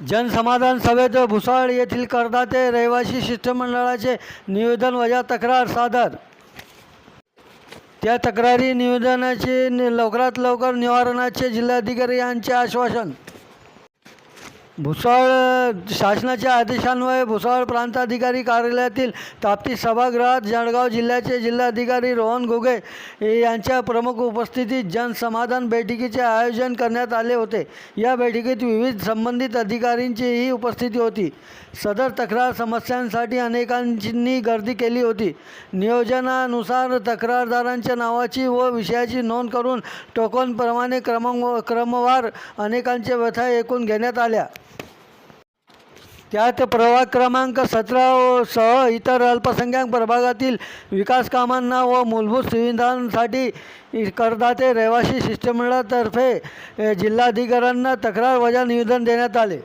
जनसमाधान सभेत भुसावळ येथील करदाते रहिवासी शिष्टमंडळाचे निवेदन वजा तक्रार सादर। त्या तक्रारी निवेदनाचे लवकरात लवकर निवारणाचे जिल्हाधिकारी यांचे आश्वासन। भुसावळ शासनाच्या आदेशान्वये भुसावळ प्रांताधिकारी कार्यालयातील ताप्ती सभागृहात जळगाव जिल्ह्याचे जिल्हाधिकारी रोहन घुगे यांच्या प्रमुख उपस्थितीत जनसमाधान बैठकीचे आयोजन करण्यात आले होते। या बैठकीत विविध संबंधित अधिकाऱ्यांचीही उपस्थिती होती। सदर तक्रार समस्यांसाठी अनेकांनी गर्दी केली होती। नियोजनानुसार तक्रारदारांच्या नावाची व विषयाची नोंद करून टोकनप्रमाणे क्रमवार अनेकांच्या व्यथा ऐकून घेण्यात आल्या। त्यात प्रभाग क्रमांक 17 सह इतर अल्पसंख्याक प्रभागातील विकास कामांना व मूलभूत सुविधांसाठी करदाते रहिवासी शिष्टमंडळातर्फे जिल्हाधिकाऱ्यांना तक्रार वजा निवेदन देण्यात आले।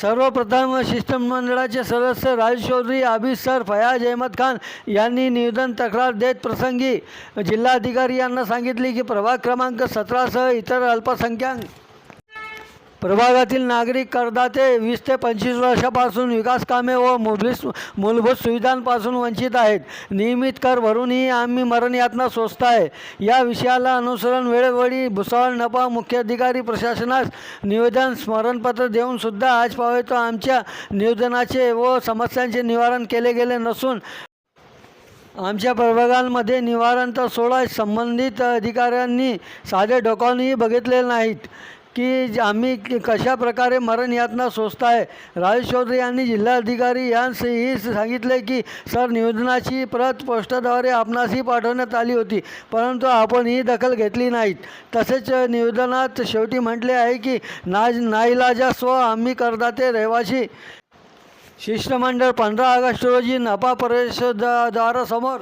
सर्वप्रथम शिष्टमंडळाचे सदस्य राजू चौधरी, आबिद सर, फयाज अहमद खान यांनी निवेदन तक्रार देत प्रसंगी जिल्हाधिकारी यांना सांगितले की प्रभाग क्रमांक 17 सह इतर अल्पसंख्याक प्रभागातील नागरिक करदाते 20 ते 25 वर्षापासून विकास कामे व मूलभूत सुविधांपासून वंचित आहेत। नियमित कर भरूनही आम्ही मरणयातना सोसत आहे। या विषयाला अनुसरण वेळोवेळी भुसावळ नपा मुख्याधिकारी प्रशासनास निवेदन स्मरणपत्र देऊन सुद्धा आज पावेतो आमच्या निवेदनाचे व समस्यांचे निवारण केले गेले नसून आमच्या प्रभागांमध्ये निवारण तर सोडा संबंधित अधिकाऱ्यांनी साधे डोकावूनही बघितलेले नाहीत की आम्ही कशा प्रकारे मरणयातना सोसत आहे। राजू चौधरी यांनी जिल्हाधिकारी यांसही सांगितले की सर निवेदनाची प्रत पोस्टाद्वारे आपणासही पाठवण्यात आली होती, परंतु आपण ही दखल घेतली नाहीत। तसेच निवेदनात शेवटी म्हटले आहे की नाईलाजास्तव आम्ही करदाते रहिवासी शिष्टमंडळ 15 ऑगस्ट रोजी नपा परिषदासमोर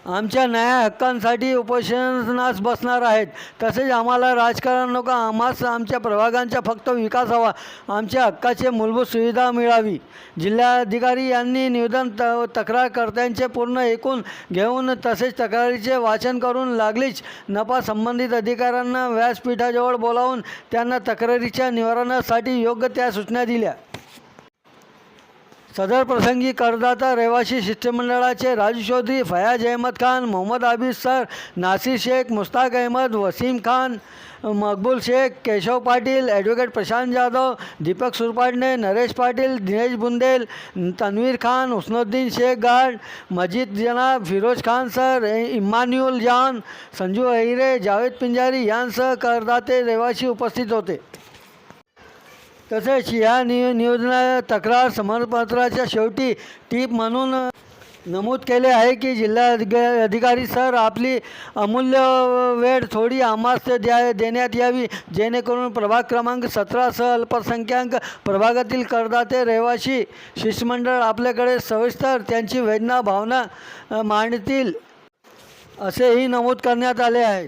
आमच्या न्याय हक्कांसाठी उपोषणास बसणार आहेत। तसेच आम्हाला राजकारण नको, आम्हास आमच्या प्रभागांचा फक्त विकास हवा, आमच्या हक्काचे मूलभूत सुविधा मिळावी। जिल्हाधिकारी यांनी निवेदन तक्रारकर्त्यांचे पूर्ण ऐकून घेऊन तसेच तक्रारीचे वाचन करून लागलीच नपा संबंधित अधिकाऱ्यांना व्यासपीठाजवळ बोलावून त्यांना तक्रारीच्या निवारणासाठी योग्य त्या सूचना दिल्या। सदर प्रसंगी करदाता रहिवासी शिष्टमंडळाचे राजू चौधरी, फयाज अहमद खान, मोहम्मद आबिद सर, नासिर शेख, मुस्ताक अहमद, वसीम खान, मकबूल शेख, केशव पाटील, ॲडव्होकेट प्रशांत जाधव, दीपक सुरपाडणे, नरेश पाटील, दिनेश बुंदेल, तन्वीर खान, हुस्नुद्दीन शेख गार्ड, मजीद जनाब, फिरोज खान सर, इमान्युअल जान, संजू अहिरे, जावेद पिंजारी यांसह करदाते रहिवासी उपस्थित होते। तसेच या निवेदना तक्रार समर्पणाच्या शेवटी टीप म्हणून नमूद केले आहे की जिल्हाधिकारी सर आपली अमूल्य वेळ थोडी आम्हास देण्यात यावी, जेणेकरून प्रभाग क्रमांक 17 सह अल्पसंख्याक प्रभागातील करदाते रहिवासी शिष्टमंडळ आपल्याकडे सविस्तर त्यांची वेदना भावना मांडतील असेही नमूद करण्यात आले आहे।